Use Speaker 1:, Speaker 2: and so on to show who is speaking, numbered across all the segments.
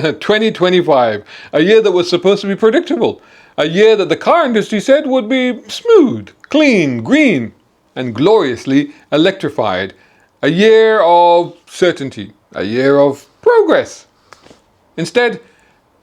Speaker 1: 2025, a year that was supposed to be predictable, a year that the car industry said would be smooth, clean, green, and gloriously electrified, a year of certainty, a year of progress. Instead,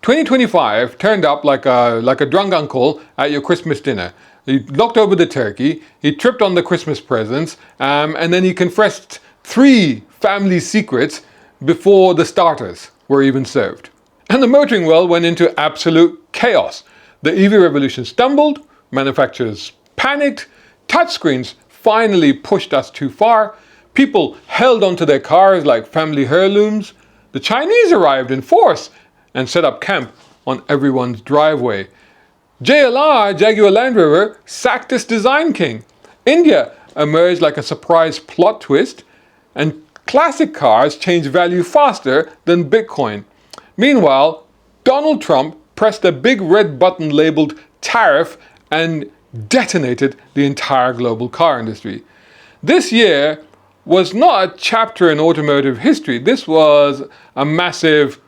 Speaker 1: 2025 turned up like a drunk uncle at your Christmas dinner. He knocked over the turkey, he tripped on the Christmas presents, and then he confessed 3 family secrets before the starters were even served. And the motoring world went into absolute chaos. The EV revolution stumbled, manufacturers panicked, touchscreens finally pushed us too far, people held onto their cars like family heirlooms, the Chinese arrived in force and set up camp on everyone's driveway. JLR, Jaguar Land Rover, sacked its design king. India emerged like a surprise plot twist, and classic cars changed value faster than Bitcoin. Meanwhile, Donald Trump pressed a big red button labeled tariff and detonated the entire global car industry. This year was not a chapter in automotive history. This was a massive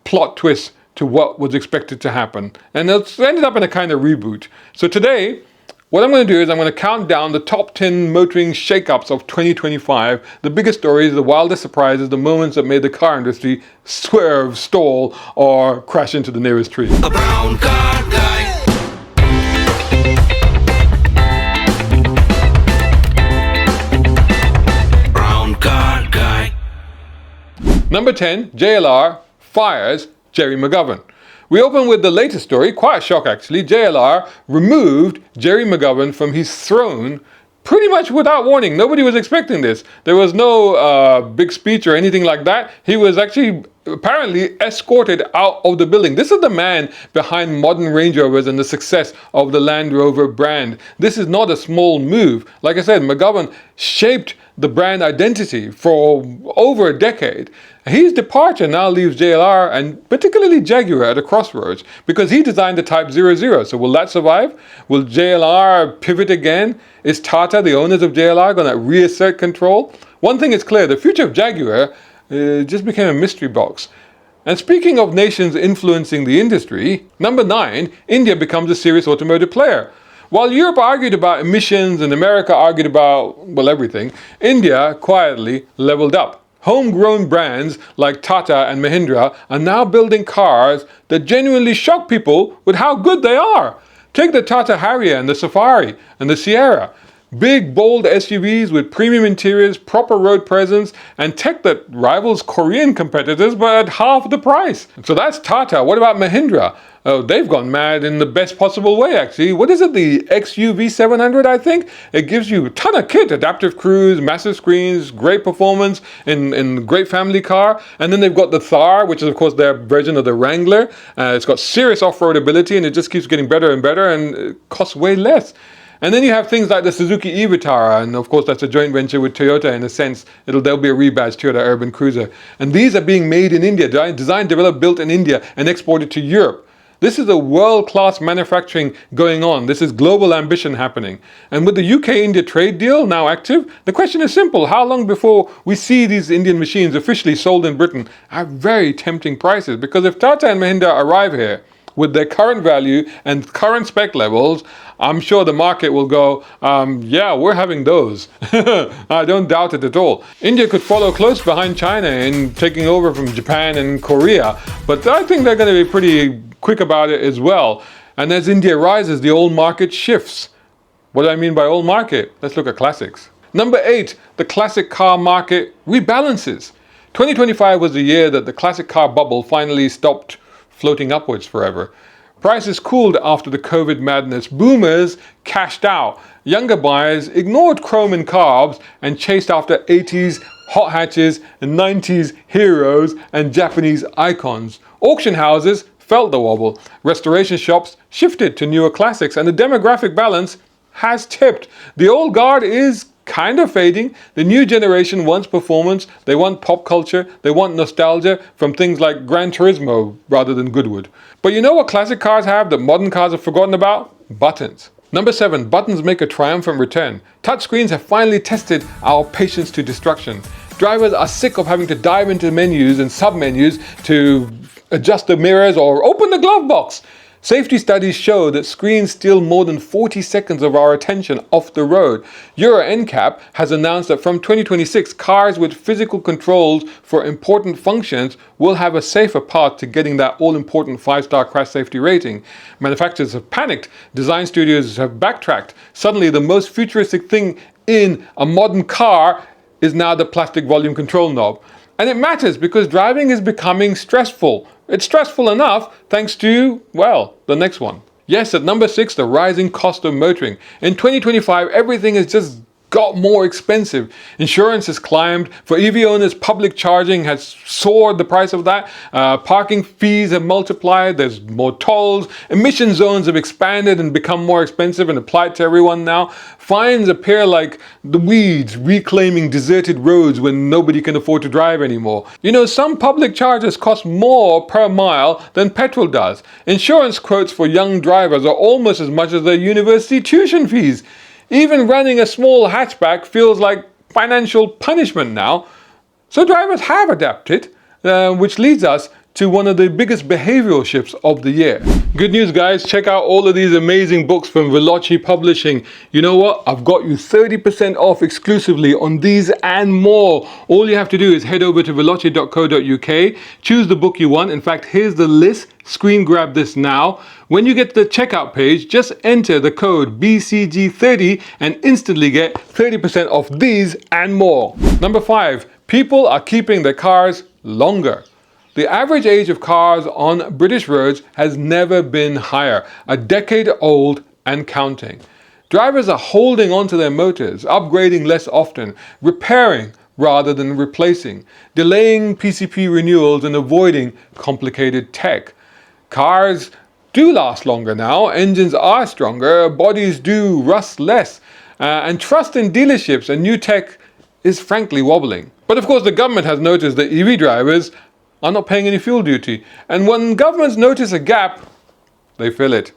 Speaker 1: plot twist to what was expected to happen. And it's ended up in a kind of reboot. So today, what I'm going to do is I'm going to count down the top 10 motoring shakeups of 2025, the biggest stories, the wildest surprises, the moments that made the car industry swerve, stall, or crash into the nearest tree.
Speaker 2: A brown car guy. Brown car guy.
Speaker 1: Number 10, JLR fires Jerry McGovern. We open with the latest story, quite a shock actually. JLR removed Jerry McGovern from his throne pretty much without warning. Nobody was expecting this. There was no big speech or anything like that. He was actually apparently escorted out of the building. This is the man behind modern Range Rovers and the success of the Land Rover brand. This is not a small move. Like I said, McGovern shaped the brand identity for over a decade. His departure now leaves JLR and particularly Jaguar at a crossroads because he designed the Type 00. So will that survive? Will JLR pivot again? Is Tata, the owners of JLR, going to reassert control? One thing is clear, the future of Jaguar just became a mystery box. And speaking of nations influencing the industry, number 9, India becomes a serious automotive player. While Europe argued about emissions and America argued about, well, everything, India quietly leveled up. Homegrown brands like Tata and Mahindra are now building cars that genuinely shock people with how good they are. Take the Tata Harrier and the Safari and the Sierra. Big, bold SUVs with premium interiors, proper road presence, and tech that rivals Korean competitors but at half the price. So that's Tata. What about Mahindra? Oh, they've gone mad in the best possible way, actually. What is it? The XUV 700, I think? It gives you a ton of kit, adaptive cruise, massive screens, great performance in great family car. And then they've got the Thar, which is, of course, their version of the Wrangler. It's got serious off-road ability, and it just keeps getting better and better, and it costs way less. And then you have things like the Suzuki e-Vitara, and of course that's a joint venture with Toyota in a sense. There'll be a rebadged Toyota Urban Cruiser. And these are being made in India, designed, developed, built in India, and exported to Europe. This is a world-class manufacturing going on. This is global ambition happening. And with the UK-India trade deal now active, the question is simple. How long before we see these Indian machines officially sold in Britain at very tempting prices? Because if Tata and Mahindra arrive here with their current value and current spec levels, I'm sure the market will go, yeah, we're having those. I don't doubt it at all. India could follow close behind China in taking over from Japan and Korea, but I think they're going to be pretty quick about it as well. And as India rises, the old market shifts. What do I mean by old market? Let's look at classics. Number 8, the classic car market rebalances. 2025 was the year that the classic car bubble finally stopped floating upwards forever. Prices cooled after the COVID madness. Boomers cashed out. Younger buyers ignored chrome and carbs and chased after 80s hot hatches and 90s heroes and Japanese icons. Auction houses felt the wobble. Restoration shops shifted to newer classics, and the demographic balance has tipped. The old guard is kind of fading. The new generation wants performance, they want pop culture, they want nostalgia from things like Gran Turismo rather than Goodwood. But you know what classic cars have that modern cars have forgotten about? Buttons. Number 7, buttons make a triumphant return. Touchscreens have finally tested our patience to destruction. Drivers are sick of having to dive into menus and sub-menus to adjust the mirrors or open the glove box. Safety studies show that screens steal more than 40 seconds of our attention off the road. Euro NCAP has announced that from 2026, cars with physical controls for important functions will have a safer path to getting that all-important 5-star crash safety rating. Manufacturers have panicked. Design studios have backtracked. Suddenly, the most futuristic thing in a modern car is now the plastic volume control knob. And it matters because driving is becoming stressful. It's stressful enough thanks to, well, the next one. Yes, at number 6, the rising cost of motoring. In 2025, everything has just got more expensive. Insurance has climbed. For EV owners, public charging has soared the price of that. Parking fees have multiplied. There's more tolls. Emission zones have expanded and become more expensive and applied to everyone now. Fines appear like the weeds reclaiming deserted roads when nobody can afford to drive anymore. You know, some public charges cost more per mile than petrol does. Insurance quotes for young drivers are almost as much as their university tuition fees. Even running a small hatchback feels like financial punishment now. So drivers have adapted, which leads us to one of the biggest behavioral shifts of the year. Good news, guys, check out all of these amazing books from Veloci Publishing. You know what? I've got you 30% off exclusively on these and more. All you have to do is head over to veloci.co.uk, choose the book you want. In fact, here's the list. Screen grab this now. When you get to the checkout page, just enter the code BCG30 and instantly get 30% off these and more. Number 5, people are keeping their cars longer. The average age of cars on British roads has never been higher, a decade old and counting. Drivers are holding onto their motors, upgrading less often, repairing rather than replacing, delaying PCP renewals and avoiding complicated tech. Cars do last longer now, engines are stronger, bodies do rust less, and trust in dealerships and new tech is frankly wobbling. But of course the government has noticed that EV drivers are not paying any fuel duty. And when governments notice a gap, they fill it.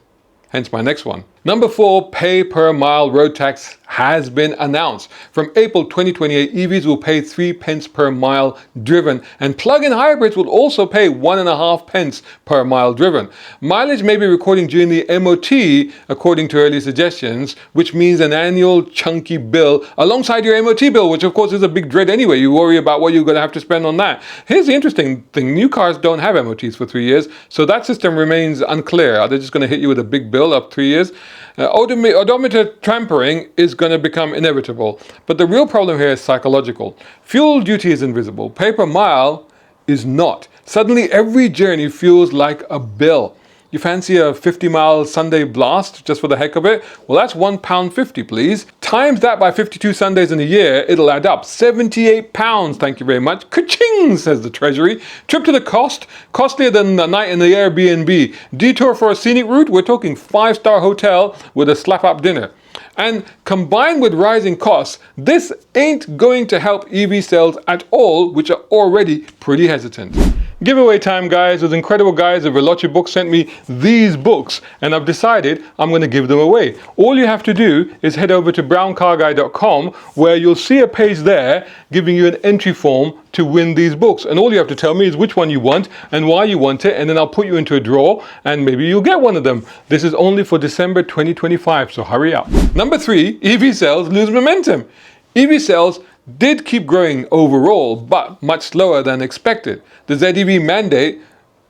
Speaker 1: Hence my next one. Number 4, pay per mile road tax has been announced. From April 2028, EVs will pay 3 pence per mile driven, and plug-in hybrids will also pay 1.5 pence per mile driven. Mileage may be recording during the MOT, according to early suggestions, which means an annual chunky bill alongside your MOT bill, which of course is a big dread anyway. You worry about what you're going to have to spend on that. Here's the interesting thing. New cars don't have MOTs for 3 years, so that system remains unclear. Are they just going to hit you with a big bill up 3 years? Odometer tampering is going to become inevitable, but the real problem here is psychological. Fuel duty is invisible. Pay per mile is not. Suddenly every journey feels like a bill. You fancy a 50-mile Sunday blast just for the heck of it? Well, that's £1.50, please. Times that by 52 Sundays in a year, it'll add up. £78, thank you very much. Ka-ching, says the Treasury. Trip to the cost, costlier than a night in the Airbnb. Detour for a scenic route, we're talking 5-star hotel with a slap-up dinner. And combined with rising costs, this ain't going to help EV sales at all, which are already pretty hesitant. Giveaway time, guys. Those incredible guys at Veloci Books sent me these books, and I've decided I'm going to give them away. All you have to do is head over to browncarguy.com, where you'll see a page there giving you an entry form to win these books. And all you have to tell me is which one you want and why you want it, and then I'll put you into a draw, and maybe you'll get one of them. This is only for December 2025, so hurry up. Number 3, EV sales lose momentum. EV sales did keep growing overall, but much slower than expected. The ZEV mandate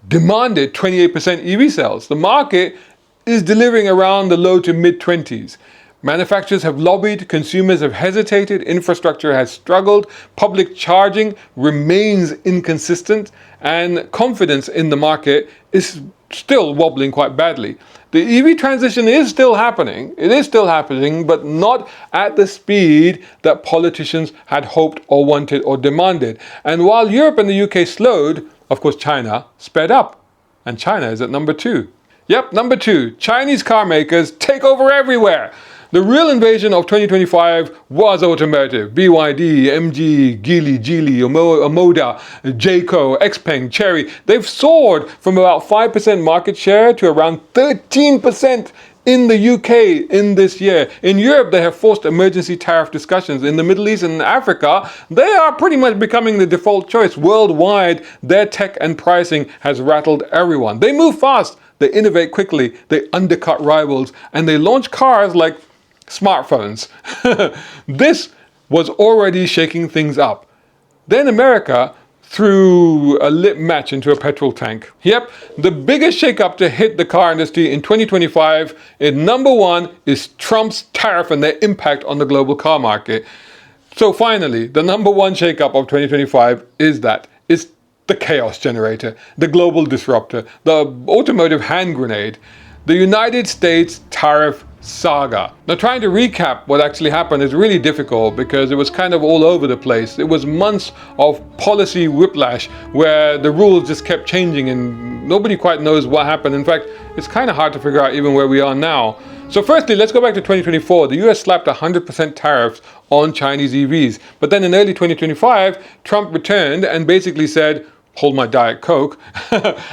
Speaker 1: demanded 28% EV sales. The market is delivering around the low to mid-20s. Manufacturers have lobbied, consumers have hesitated, infrastructure has struggled, public charging remains inconsistent, and confidence in the market is still wobbling quite badly. The EV transition is still happening. It is still happening, but not at the speed that politicians had hoped or wanted or demanded. And while Europe and the UK slowed, of course China sped up. And China is at number 2. Yep, number 2. Chinese car makers take over everywhere. The real invasion of 2025 was Automotive. BYD, MG, Geely, Omoda, Jayco, Xpeng, Chery. They've soared from about 5% market share to around 13% in the UK in this year. In Europe, they have forced emergency tariff discussions. In the Middle East and Africa, they are pretty much becoming the default choice. Worldwide, their tech and pricing has rattled everyone. They move fast, they innovate quickly, they undercut rivals, and they launch cars like smartphones. This was already shaking things up. Then America threw a lit match into a petrol tank. Yep, the biggest shakeup to hit the car industry in 2025 in number one is Trump's tariff and their impact on the global car market. So finally, the number one shakeup of 2025 is the chaos generator, the global disruptor, the automotive hand grenade, the United States tariff saga. Now, trying to recap what actually happened is really difficult because it was kind of all over the place. It was months of policy whiplash where the rules just kept changing and nobody quite knows what happened. In fact, it's kind of hard to figure out even where we are now. So firstly, let's go back to 2024. The US slapped 100% tariffs on Chinese EVs. But then in early 2025, Trump returned and basically said, hold my Diet Coke.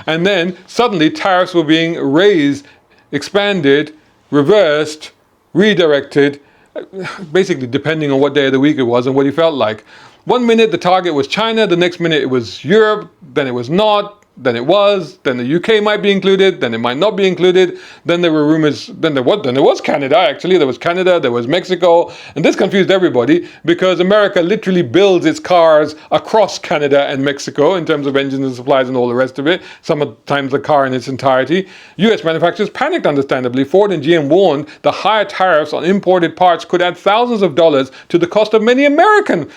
Speaker 1: And then suddenly tariffs were being raised, expanded, reversed, redirected, basically depending on what day of the week it was and what he felt like. One minute the target was China, the next minute it was Europe, then it was not, then it was, then the UK might be included, then it might not be included, then there were rumors, then there was Canada actually, there was Canada, there was Mexico, and this confused everybody because America literally builds its cars across Canada and Mexico in terms of engines and supplies and all the rest of it, sometimes the car in its entirety. US manufacturers panicked understandably. Ford and GM warned the higher tariffs on imported parts could add thousands of dollars to the cost of many American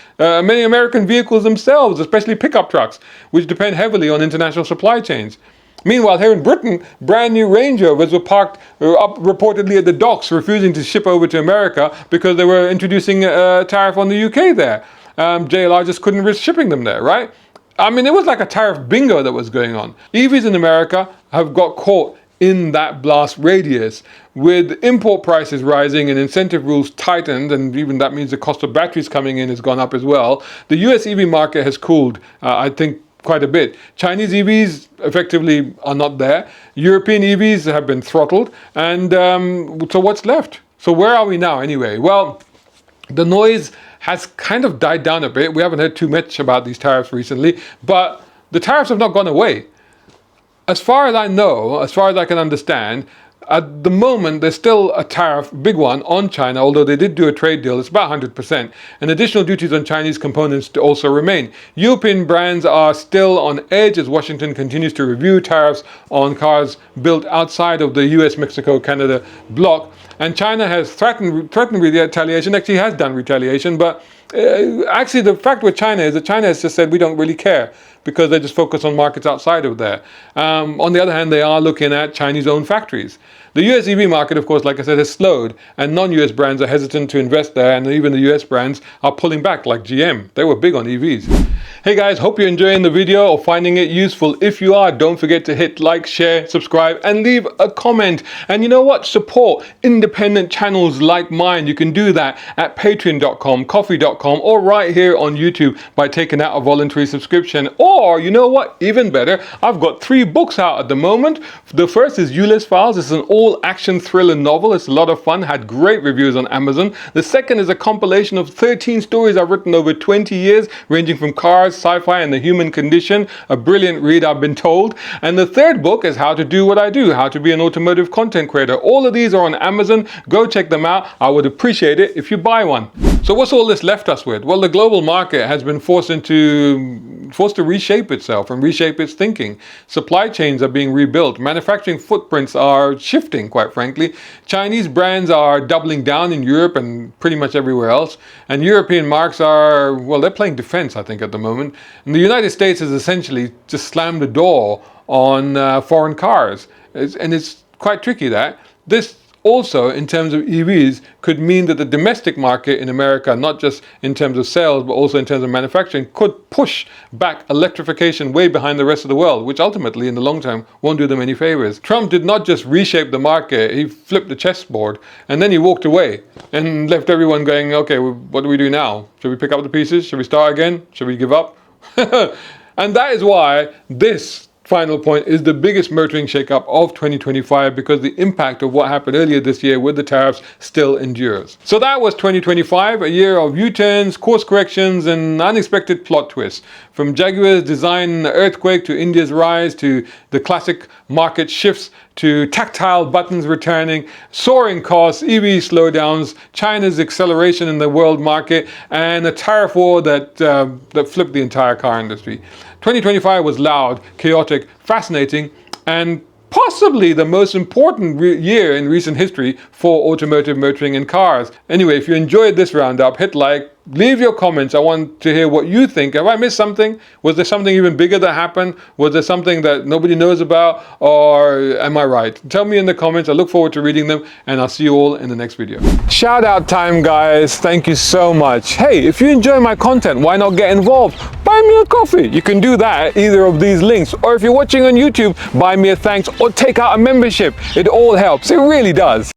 Speaker 1: vehicles themselves, especially pickup trucks, which depend heavily on international supply chains. Meanwhile, here in Britain, brand new Range Rovers were parked up reportedly at the docks, refusing to ship over to America because they were introducing a tariff on the UK there. JLR just couldn't risk shipping them there, right? I mean, it was like a tariff bingo that was going on. EVs in America have got caught in that blast radius. With import prices rising and incentive rules tightened, and even that means the cost of batteries coming in has gone up as well, the US EV market has cooled, I think, quite a bit. Chinese EVs effectively are not there. European EVs have been throttled. And so what's left? So where are we now anyway? Well, the noise has kind of died down a bit. We haven't heard too much about these tariffs recently, but the tariffs have not gone away. As far as I know, as far as I can understand, at the moment, there's still a tariff, big one, on China, although they did do a trade deal. It's about 100%. And additional duties on Chinese components to also remain. European brands are still on edge as Washington continues to review tariffs on cars built outside of the US, Mexico, Canada bloc. And China has threatened retaliation, actually has done retaliation, but actually the fact with China is that China has just said we don't really care because they just focus on markets outside of there. On the other hand, they are looking at Chinese-owned factories. The US EV market, of course, like I said, has slowed, and non-US brands are hesitant to invest there, and even the US brands are pulling back, like GM. They were big on EVs. Hey guys, hope you're enjoying the video or finding it useful. If you are, don't forget to hit like, share, subscribe, and leave a comment. And you know what? Support independent channels like mine. You can do that at patreon.com, coffee.com, or right here on YouTube by taking out a voluntary subscription. Or, you know what? Even better, I've got 3 books out at the moment. The first is Ulysses Files. It's an all-action thriller novel. It's a lot of fun. Had great reviews on Amazon. The second is a compilation of 13 stories I've written over 20 years, ranging from cars, sci-fi, and the human condition. A brilliant read, I've been told. And the third book is How to Do What I Do, How to Be an Automotive Content Creator. All of these are on Amazon. Go check them out. I would appreciate it if you buy one. So what's all this left us with? Well, the global market has been forced to reshape itself and reshape its thinking. Supply chains are being rebuilt. Manufacturing footprints are shifting, quite frankly. Chinese brands are doubling down in Europe and pretty much everywhere else. And European marques are, well, they're playing defense, I think, at the moment. And the United States has essentially just slammed the door on foreign cars. And it's quite tricky that. This also, in terms of EVs, could mean that the domestic market in America, not just in terms of sales, but also in terms of manufacturing, could push back electrification way behind the rest of the world, which ultimately, in the long term, won't do them any favors. Trump did not just reshape the market, he flipped the chessboard, and then he walked away and left everyone going, okay, well, what do we do now? Should we pick up the pieces? Should we start again? Should we give up? And that is why this final point is the biggest motoring shakeup of 2025 because the impact of what happened earlier this year with the tariffs still endures. So that was 2025, a year of U-turns, course corrections, and unexpected plot twists. From Jaguar's design earthquake to India's rise to the classic market shifts to tactile buttons returning, soaring costs, EV slowdowns, China's acceleration in the world market, and a tariff war that flipped the entire car industry. 2025 was loud, chaotic, fascinating, and possibly the most important year in recent history for automotive motoring and cars. Anyway, if you enjoyed this roundup, hit like, leave your comments. I want to hear what you think. Have I missed something? Was there something even bigger that happened? Was there something that nobody knows about? Or am I right? Tell me in the comments. I look forward to reading them, and I'll see you all in the next video. Shout out time, guys. Thank you so much. Hey, if you enjoy my content, why not get involved? Buy me a coffee. You can do that at either of these links. Or if you're watching on YouTube, buy me a thanks or take out a membership. It all helps. It really does.